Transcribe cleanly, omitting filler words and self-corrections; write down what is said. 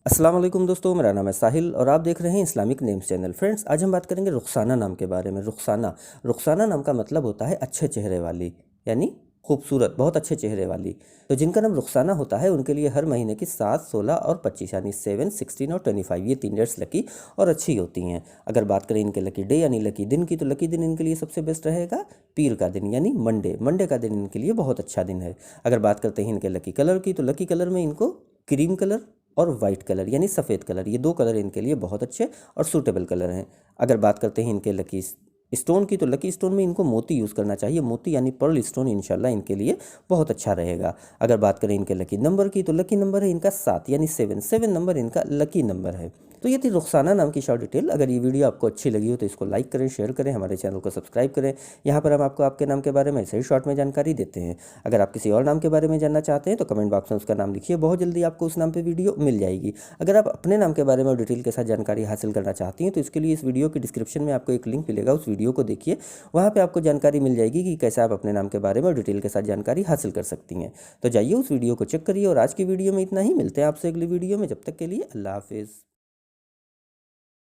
अस्सलाम वालेकुम दोस्तों, मेरा नाम है साहिल और आप देख रहे हैं इस्लामिक नेम्स चैनल। फ्रेंड्स, आज हम बात करेंगे रुखसाना नाम के बारे में। रुखसाना नाम का मतलब होता है अच्छे चेहरे वाली, यानी खूबसूरत, बहुत अच्छे चेहरे वाली। तो जिनका नाम रुखसाना होता है उनके लिए हर महीने की 7, 16 और 25 यानी 7, 16 और 25 ये 3 डेट्स लकी और अच्छी होती हैं। अगर बात करें इनके लकी डे यानी लकी दिन की, तो लकी दिन इनके लिए सबसे बेस्ट रहेगा पीर का दिन यानी मंडे का दिन इनके लिए बहुत अच्छा दिन है। अगर बात करते हैं इनके लकी कलर की, तो लकी कलर में इनको क्रीम कलर और वाइट कलर यानी सफ़ेद कलर, ये 2 कलर इनके लिए बहुत अच्छे और सूटेबल कलर हैं। अगर बात करते हैं इनके लकी स्टोन की, तो लकी स्टोन में इनको मोती यूज़ करना चाहिए। मोती यानी पर्ल स्टोन इंशाल्लाह इनके लिए बहुत अच्छा रहेगा। अगर बात करें इनके लकी नंबर की, तो लकी नंबर है इनका 7 यानी 7 नंबर इनका लकी नंबर है। तो ये थी रुखसाना नाम की शॉर्ट डिटेल। अगर ये वीडियो आपको अच्छी लगी हो तो इसको लाइक करें, शेयर करें, हमारे चैनल को सब्सक्राइब करें। यहाँ पर हम आपको आपके नाम के बारे में ऐसे ही शॉर्ट में जानकारी देते हैं। अगर आप किसी और नाम के बारे में जानना चाहते हैं तो कमेंट बॉक्स में उसका नाम लिखिए, बहुत जल्दी आपको उस नाम पर वीडियो मिल जाएगी। अगर आप अपने नाम के बारे में डिटेल के साथ जानकारी हासिल करना चाहती हैं तो इसके लिए इस वीडियो की डिस्क्रिप्शन में आपको एक लिंक मिलेगा, उस वीडियो को देखिए। वहाँ पे आपको जानकारी मिल जाएगी कि कैसे आप अपने नाम के बारे में डिटेल के साथ जानकारी हासिल कर सकती हैं। तो जाइए उस वीडियो को चेक करिए। और आज की वीडियो में इतना ही, मिलते हैं आपसे अगली वीडियो में। जब तक के लिए अल्लाह हाफिज़।